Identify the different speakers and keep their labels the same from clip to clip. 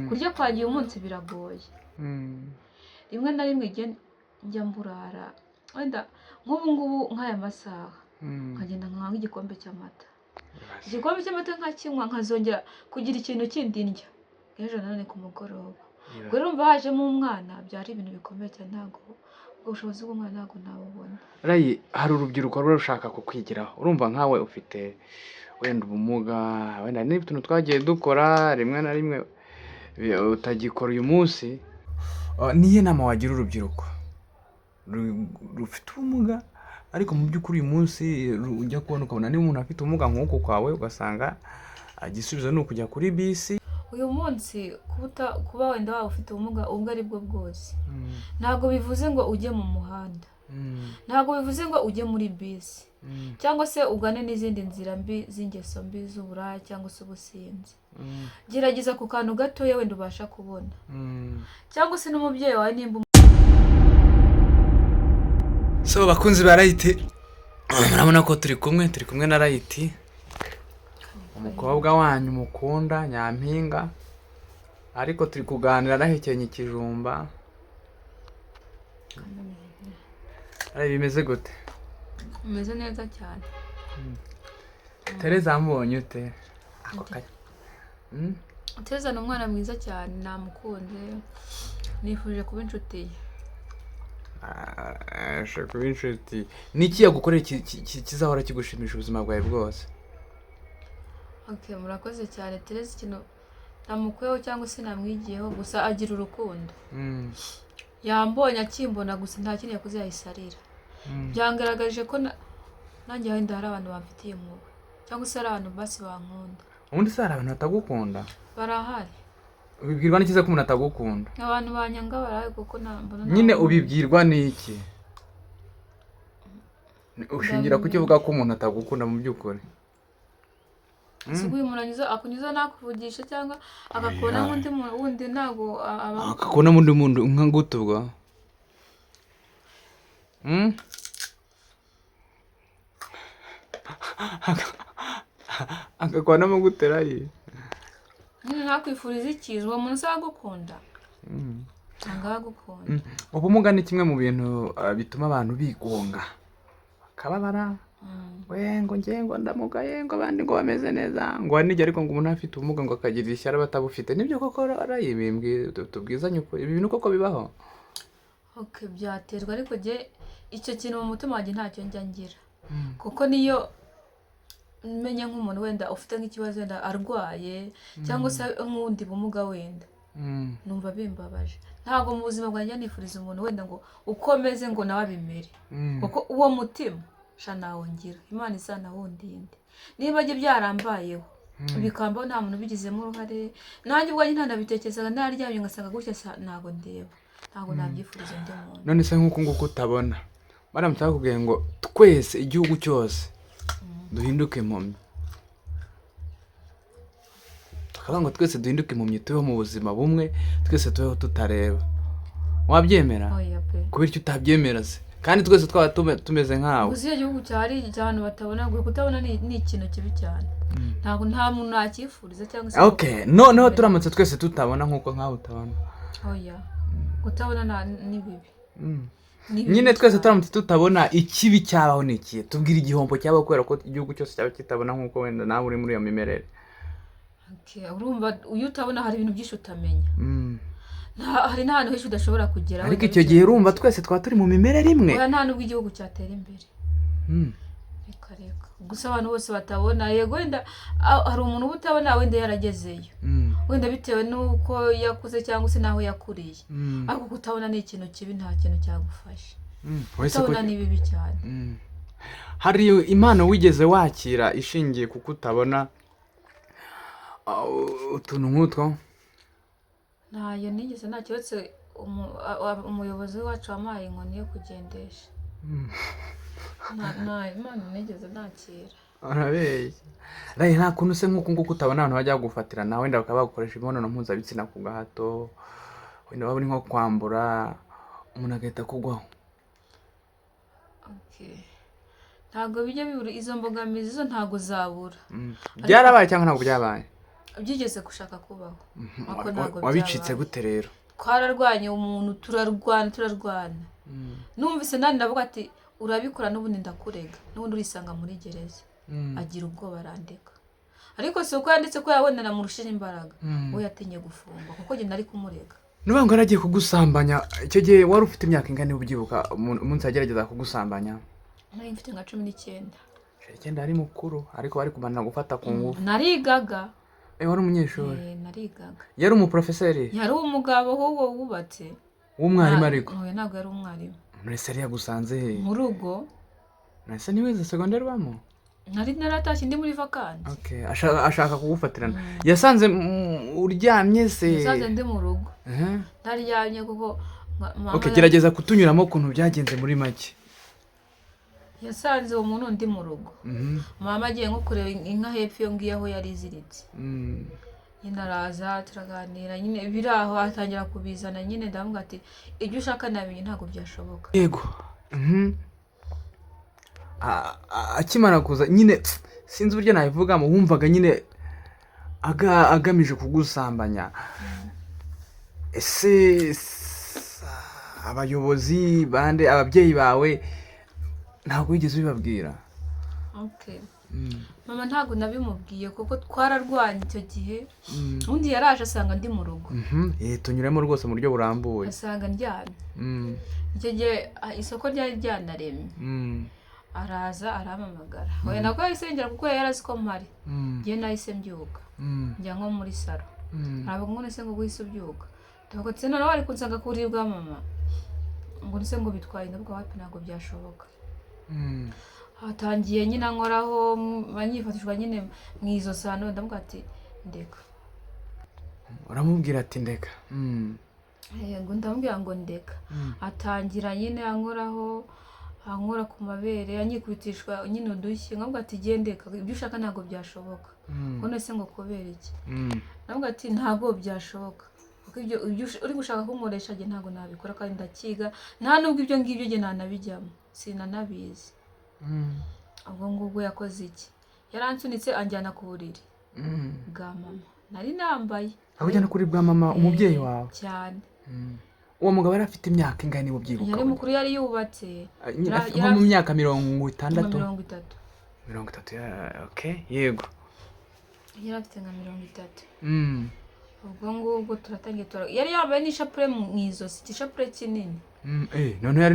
Speaker 1: kurya kwanjye uyu munsi biragoye. Rimwe na rimwe njya mburara wenda nk'ubu ngubu nk'aya masaha nkagenda nkanywa nk'igikombe cy'amata, igikombe cy'amata nkakinywa nkazongera kugira ikintu kindi ndya ejo nanone ku mugoroba. ubwo rero umva hajemo umwana byari ibintu bikomeye cyane, ntabwo ubushobozi bw'umwana ntabwo nabubona.
Speaker 2: Rayi, hari urubyiruko ruba rushaka kukwigiraho, urumva nkawe ufite wenda ubumuga, wenda n'utuntu twagiye dukora rimwe na rimwe utagikora uyu munsi, niyo nama wagira urubyiruko rufite ubumuga ariko mu by'ukuri uyu munsi ujya kubona ukabona niba umuntu afite ubumuga nk'uku kwawe ugasanga igisubizo ni ukujya kuri bisi.
Speaker 1: Uyu munsi kuba wenda waba ufite ubumuga ubwo ari bwo bwose ntabwo bivuze ngo ujye mu muhanda, ntabwo bivuze ngo ujye muri bisi cyangwa se ugane n'izindi nzira mbi z'ingeso mbi z'uburaya cyangwa se ubusinzi. Gerageza ku kantu gatoya wenda ubasha kubona, cyangwa se n'umubyeyi wawe nimba
Speaker 2: So bakunzi ba Rayiti, murabona ko turi kumwe na Rayiti, umukobwa wanyu mukunda nyampinga, ariko turi kuganira nahekenye ikijumba. Ari bimeze gute?
Speaker 1: Umeze neza cyane.
Speaker 2: Tereza mbonye ute? Ako kanya.
Speaker 1: Tereza ni umwana mwiza cyane, namukunze, nifuje kuba inshuti ye.
Speaker 2: Kuba inshuti. Niki yagukorera kizahora kigushimisha ubuzima bwawe bwose?
Speaker 1: Okay, murakoze cyane. Tereza ikintu namukweho cyangwa se namwigiyeho gusa agira urukundo. Yambonye akimbona gusa nta kintu yakoze yahisarira. Byangaragaje ko nanjye wenda hari abantu bamfitiye impuhwe cyangwa se hari abantu basi bankunda.
Speaker 2: Ubundi se hari abantu batagukunda?
Speaker 1: Barahari.
Speaker 2: Ubibwirwa n'iki ko umuntu atagukunda?
Speaker 1: Abantu banyanga baraye kuko nambona.
Speaker 2: Nyine ubibwirwa n'iki? Ushingira kuki uvuga ko umuntu atagukunda mu by'ukuri?
Speaker 1: Uyu muntu akunyuza nakuvugisha cyangwa agakona undi wundi ntago
Speaker 2: akakona undi muntu nka gute ubwo? Akakona mu gutera ye?
Speaker 1: Nyine ntakwifuriza ikiza uwo muntu azagukunda. Angagukunda.
Speaker 2: Ubumuga ni kimwe mu bintu bituma abantu bigonga bakababara. Ngo ngengo ndamugaye ngo abandi ngo bameze neza ngo wanige, ariko ngo umuntu afite ubumuga ngo akagira ishyara batabufite. Nibyo koko arayibimbwe tubwizanye uko ibi bintu koko bibaho?
Speaker 1: Okay, byaterwa, ariko je icyo kintu mu mutima wanjye ntacyo njya ngira, kuko niyo menye nk'umuntu wenda ufite nk'ikibazo wenda arwaye cyangwa se nk'undi bumuga wenda numva bimbabaje. Ntabwo mu buzima bwanjye nifuriza umuntu wenda ngo ukomeze ngo nawe abimere, kuko uwo mutima nawo ngira Imana izanawundinde. Niba ajye byarambayeho bikambaho nta muntu ubigizemo uruhare, nanjye ubwanjye ntanabitekerezaga, naryamye ngasanga gutya ntabwo ndeba, ntabwo nabyifuriza undi muntu.
Speaker 2: None se nk'uko nguko utabona baramutse bakubwiye ngo twese igihugu cyose duhinduke impumyi, tukavuga ngo twese duhinduke impumyi tubeho mu buzima bumwe, twese tubeho tutareba, wabyemera? Kubera icyo utabyemera se kandi twese twaba tumeze nkawe?
Speaker 1: Gusa iyo igihugu cyari cy'abantu batabona, kutabona ni ikintu kibi cyane. Ntabwo nta muntu nakifuriza cyangwa se.
Speaker 2: Okay, noneho turamutse twese tutabona nkuko nkawe utabona?
Speaker 1: Oya, kutabona ni bibi.
Speaker 2: Nyine twese turamutse tutabona, ikibi cyabaho ni iki? Tubwire igihombo cyabaho kubera ko igihugu cyose cyaba kitabona nkuko wenda nawe uri muri iyo mimerere.
Speaker 1: Okay, urumva uyu utabona hari ibintu byinshi utamenya. Hari n'ahantu henshi udashobora kugera.
Speaker 2: Ariko icyo gihe urumva twese twaba turi mu mimerere imwe.
Speaker 1: Nta nubwo igihugu cyatera imbere. Reka gusa abantu bose batabona, yego wenda hari umuntu utabona wenda yaragezeyo, wenda bitewe n'uko yakuze cyangwa se naho yakuriye, ariko kutabona ni ikintu kibi, nta kintu cyagufasha. Kutabona ni bibi cyane.
Speaker 2: Hari impano wigeze wakira ishingiye kuko utabona utuntu nk'utwo?
Speaker 1: Ntayo nigeze, nta kiretse umuyobozi wacu wampaye inkoni yo kugendesha. Nta impano nigeze nakira.
Speaker 2: Arabeye. Rayi, nta kuntu se nk'uko nguko utabona abantu bajya gufatira nawe wenda bakaba bakoresha imibonano mpuzabitsina ku gahato, wenda baburi nko kwambura umuntu agahita kugwaho?
Speaker 1: Okay, ntabwo bijya bibura izo mbogamizi, zo ntabwo zabura.
Speaker 2: Byarabaye cyangwa ntabwo byabaye?
Speaker 1: byigeze gushaka kubaho ariko ntabwo
Speaker 2: wabicitse
Speaker 1: byabaye.
Speaker 2: gute rero?
Speaker 1: Twararwanye umuntu turarwana numvise nani ndavuga ati urabikora n'ubundi ndakurega n'ubundi urisanga muri gereza. Agira ubwoba arandeka, ariko si uko yanditse ko yabona namurushije imbaraga, we yatinye gufungwa kuko njye nari kumurega.
Speaker 2: Nuba ngo aragiye kugusambanya icyo gihe wari ufite imyaka ingana ubyibuka umunsi agerageza kugusambanya?
Speaker 1: Nari mfite nka 19.
Speaker 2: 19 ari mukuru ariko bari kumanira gufata ku ngufu.
Speaker 1: Narigaga.
Speaker 2: Wari umunyeshuri?
Speaker 1: Narigaga.
Speaker 2: Yari umuprofeseri?
Speaker 1: Yari umugabo ahubwo wubatse.
Speaker 2: W'umwarimu ariko?
Speaker 1: Ntabwo yari umwarimu.
Speaker 2: Nese yagusanze he?
Speaker 1: Mu rugo.
Speaker 2: Nese niwize secondaire bamo?
Speaker 1: Nari naratashye ndi muri vacances.
Speaker 2: Okay, ashaka kugufatirana. Yasanze uryamye se?
Speaker 1: Yasanze ndi mu rugo. Ndaryamye kuko
Speaker 2: Okay, gerageza kutunyuramo kuntu byagenze muri make.
Speaker 1: Yasanze uwo muntu ndi mu rugo. Mama agiye nko kureba inka hepfo yo ngiye aho yari iziritse. Nyine araza turaganira, nyine biraho atangira kubizana, nyine ndavuga ati ibyo ushaka namenye ntabwo byashoboka.
Speaker 2: Yego. Akimara kuza nyine sinzi uburyo nabivugamo, wumvaga nyine agamije kugusambanya. Ese abayobozi bande ababyeyi bawe ntabwo wigeze ubibabwira?
Speaker 1: Okay. Mama ntabwo nabimubwiye kuko twararwanye icyo gihe. Undi yaraje asanga ndi mu rugo.
Speaker 2: Tunyuremo rwose mu buryo burambuye.
Speaker 1: Asanga ndyamye. Icyo gihe isoko ryari ryanaremye. Araza arampamagara. Oya nako yisengera kuko yari azi ko mpari. Ngiye nahise mbyuka. Njya nko muri saro. Ntabwo ngo nese ngo guhise ubyuka. Ndavuga ati none wari kunsanga kuri bwa mama. Ngo nese ngo bitwaye ndavuga wapi ntabwo byashoboka. Hatangiye nyine ankoraho banyifatishwa nyine mwizo sano, ndavuga ati ndeka.
Speaker 2: Uramubwira ati ndeka?
Speaker 1: Yego ndamubwira ngo ndeka. Atangira nyine ankoraho, ankora ku mabere, anyikubitishwa nyine udushye, ngavuga ati gendeka ibyo ushaka ntabwo byashoboka. None se ngo kubera iki? Ndavuga ati ntabwo byashoboka. Kuko ibyo uri gushaka kunkoresha je ntabwo nabikora kandi ndakiga, nta nubwo ibyo ngibyo je nanabijyamo, sinanabizi. Ubwo ngubwo yakoze iki? Yaransunitse anjyana ku buriri bwa mama. Nari nambaye.
Speaker 2: Abujyana kuri bwa mama umubyeyi wawe?
Speaker 1: Cyane.
Speaker 2: Uwo mugabo yari afite imyaka ingana niba ubyibuka?
Speaker 1: Yari mukuru, yari yubatse.
Speaker 2: Nko mu myaka 60?
Speaker 1: 30.
Speaker 2: 30, okay, yego.
Speaker 1: Yari afite nka 30. Ubwo ngubwo turatangiye yari yambaye n'ishapure mu izosi, ishapure kinini.
Speaker 2: None yari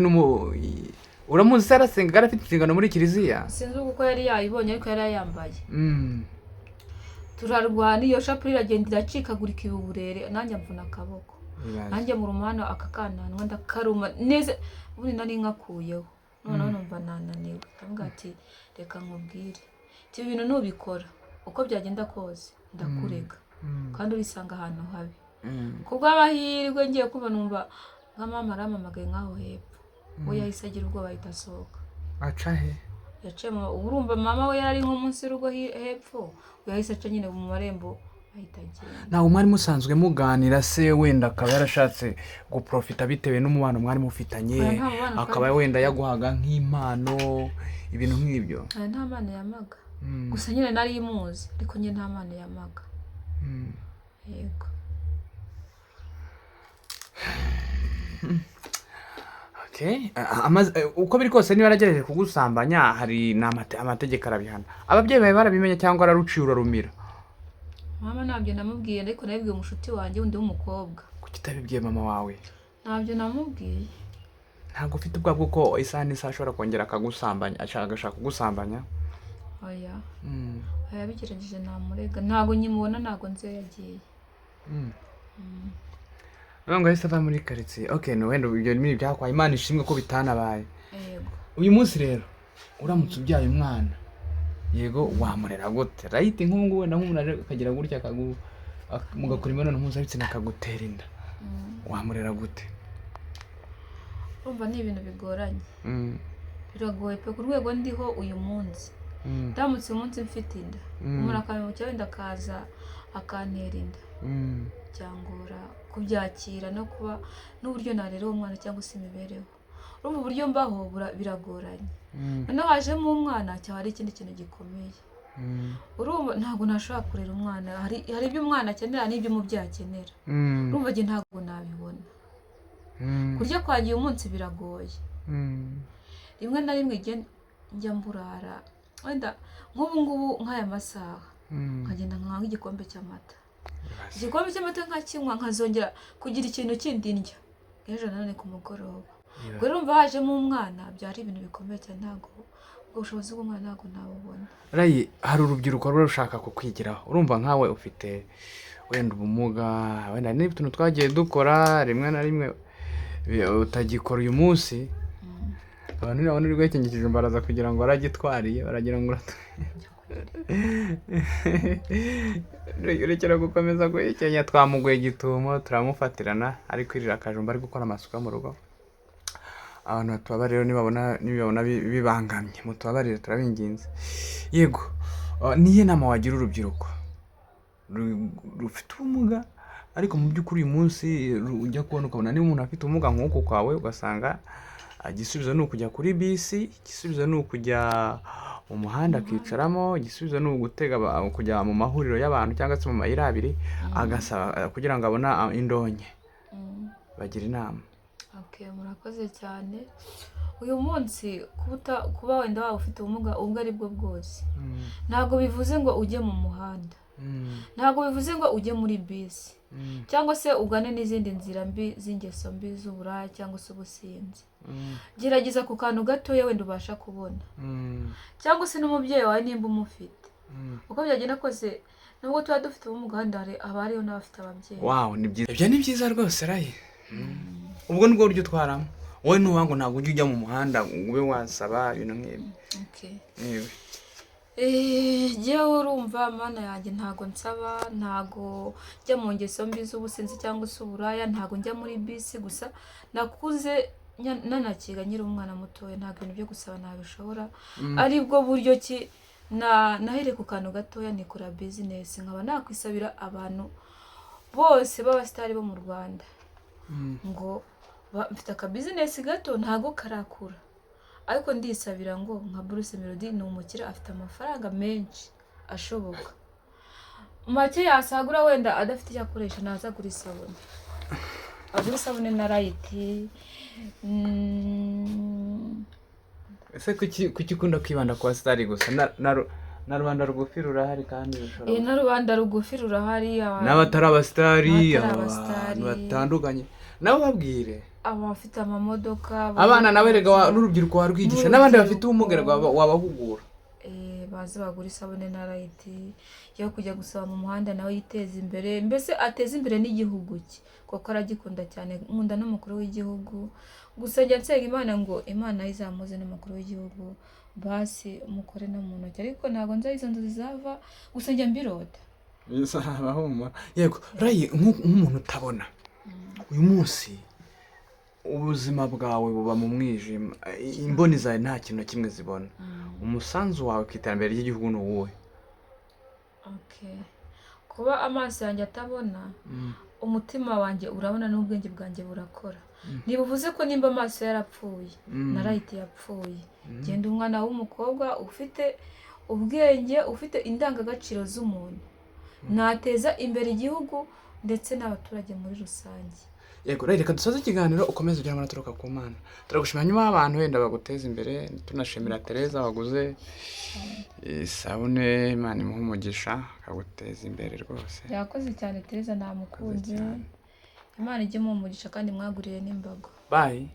Speaker 2: uramuzi arasenga, afite insingano muri kiliziya?
Speaker 1: Sinzi uko yari yayibonye ariko yari yambaye. Turarwana, iyo shapure iragenda iracikagurika ibuburere, nanjye mvuna akaboko. Nanjye mu rumano akakananwa ndakaruma neza, ubundi nari nkakuyeho. Noneho numva nananiwe. Ndavuga ati reka nkubwire. Ati ibintu ntubikora uko byagenda kose ndakurega. Kandi urisanga ahantu habi. Kubw'amahirwe ngiye kuba numva nka mama aramamagaye nkaho hepfo. We yahise agira ubwoba ahita asohoka.
Speaker 2: Aca he?
Speaker 1: Yaciye urumva mama we yari nko munsi y'urugo hepfo, yahise aca nyine mu marembo ahita agenda.
Speaker 2: Nawe mwari musanzwe muganira se wenda akaba yarashatse guprofita bitewe n'umubano mwari mufitanye, akaba wenda yaguhaga nk'impano ibintu nk'ibyo?
Speaker 1: Nta mpano yamaga. Gusa nyine nari imuzi ariko nyine nta mpano yamaga. Yego.
Speaker 2: Okay, uko biri kose niba yaragerageje kugusambanya hari amategeko arabihana. Ababyeyi bawe barabimenye cyangwa araruciye urarumira?
Speaker 1: Mama ntabyo namubwiye ariko nabibwiye umushuti wanjye undi w'umukobwa.
Speaker 2: Kuki utabibwiye mama wawe?
Speaker 1: Ntabyo namubwiye.
Speaker 2: Ntabwo ufite ubwoba bw'uko isaha n'isaha ashobora kongera akagusambanya, agashaka kugusambanya?
Speaker 1: Oya. Yabigerageje namurega, ntabwo nyimubona, ntabwo nzi yagiye.
Speaker 2: Ngo yahise ava muri quartier. Okay, no wenda ibyo ni byakwaye, Imana ishimwe ko bitanabaye.
Speaker 1: Yego.
Speaker 2: Uyu munsi rero uramutse ubyaye umwana, yego wamurera gute? Right, nk'ubu wenda nk'umuntu akagira gutya mugakora imibonano mpuzabitsina akagutera inda, wamurera gute?
Speaker 1: Urumva ni ibintu bigoranye. Biragoye pe ku rwego ndiho uyu munsi. Ndamutse umunsi mfite inda, umuntu akamenya wenda akaza akantera inda. Cyangora kubyakira no kuba n'uburyo narera umwana cyangwa se imibereho. Urumva uburyo mbaho biragoranye. Noneho hajemo umwana cyangwa ari ikindi kintu gikomeye. urumva ntabwo nashobora kurera umwana, hari ibyo umwana akenera n'ibyo umubyeyi akenera, urumva njye ntabwo nabibona. Kurya kwanjye uyu munsi biragoye, rimwe na rimwe njya mburara, wenda nk'ubu ngubu nk'aya masaha nkagenda nkanywa nk'igikombe cy'amata, igikombe cy'amata nkakinywa nkazongera kugira ikintu kindi ndya ejo nanone ku mugoroba. Ubwo urumva hajemo umwana byari ibintu bikomeye cyane, ntabwo ubwo bushobozi bw'umwana ntabwo nabubona.
Speaker 2: Rayi, hari urubyiruko ruba rushaka kukwigiraho, urumva nkawe ufite wenda ubumuga, wenda n'ibintu twagiye dukora rimwe na rimwe utagikora uyu munsi, abantu nabona uri guhekengekije imbaraza kugira ngo waragitwariye, baragira ngo urekera gukomeza guhekenya. Twamuguye gitumo turamufatirana, ari kwirira akajumba, ari gukora amasuka mu rugo. Abantu batubabarire nibabona bibangamye, mutubabarire turabinginze. Yego, nihe nama wagira urubyiruko rufite ubumuga ariko mu by'ukuri uyu munsi ujya kubona ukabona niba umuntu afite ubumuga nk'uko kwawe, ugasanga igisubizo ni ukujya kuri bisi, igisubizo ni ukujya mu muhanda akicaramo, igisubizo ni ugutega kujya mu mahuriro y'abantu cyangwa se mu mayira abiri agasaba kugira ngo abone indonke. Bagira inama.
Speaker 1: Murakoze cyane. Uyu munsi kuba wenda waba ufite ubumuga ubwo ari bwo bwose, ntabwo bivuze ngo ujye mu muhanda, ntabwo bivuze ngo ujye muri bisi cyangwa se ugane n'izindi nzira mbi z'ingeso mbi z'uburaya cyangwa se ubusinzi. Gerageza ku kantu gatoya wenda ubasha kubona, cyangwa se n'umubyeyi wawe nimba umufite, uko byagenda kose nubwo tuba dufite ubumuga haba hariho n'abafite ababyeyi.
Speaker 2: Ni byiza, ibyo ni byiza rwose Rayi. Ubwo nibwo buryo utwaramo, wowe ntuwango ntabwo ujya mu muhanda ube wasaba ibintu nk'ibi.
Speaker 1: Jyewe urumva mana yanjye ntago nsaba, ntago njya mu ngeso mbi z'ubusinzi cyangwa se uburaya, ntago njya muri bisi. Gusa nakuze nanakiga nyiri umwana mutoya, ntabwo ibintu byo gusaba nabishobora. Aribwo buryo ki nahere ku kantu gatoya nikora business, nkaba nakwisabira abantu bose b'abasitari bo mu Rwanda ngo mfite aka business gato ntago karakura, ariko ndisabira ngo nka Bruce Melody ni umukire, afite amafaranga menshi ashoboka, make yasagura wenda adafite icyo akoresha, naza agura isabune, agura isabune na rayiti.
Speaker 2: Ese kuki ukunda kwibanda ku basitari gusa? Na rubanda rugufi rurahari kandi rushobora.
Speaker 1: Na rubanda rugufi rurahari,
Speaker 2: n'abatari abasitari, abantu batandukanye. Nabo babwire
Speaker 1: abafite amamodoka,
Speaker 2: abana nawe rega n'urubyiruko warwigisha, n'abandi bafite ubumuga wabahugura,
Speaker 1: baze bagura isabune na rayiti yo kujya gusaba mu muhanda, nawe yiteza imbere, mbese ateza imbere n'igihugu cye kuko aragikunda cyane. Nkunda n'umukuru w'igihugu, gusa njya nsenga Imana ngo Imana izamuze n'umukuru w'igihugu, basi mukore no mu ntoki, ariko ntabwo nzi izo nzozi zava, gusa njya mbirota. Yego Rayi, nk'umuntu utabona uyu munsi ubuzima bwawe buba mu mwijima, imboni zawe nta kintu kimwe zibona, umusanzu wawe ku iterambere ry'igihugu ni uwuhe? Kuba amaso yanjye atabona, umutima wanjye urabona n'ubwenge bwanjye burakora. Ntibivuze ko nimba amaso yarapfuye na rayiti yapfuye, genda umwana w'umukobwa ufite ubwenge, ufite indangagaciro z'umuntu, nateza imbere igihugu ndetse n'abaturage muri rusange. Yego Rayi, reka dusoze ikiganiro, ukomeze ugira amanaturuka ku Mana. Turagushimira nyuma y'abantu wenda baguteza imbere, tunashimira Tereza waguze isabune, Imana imuhe umugisha akaguteza imbere rwose. Yakoze cyane Tereza, namukunze, Imana ijye imuha umugisha kandi mwaguriye n'imbago. Bye.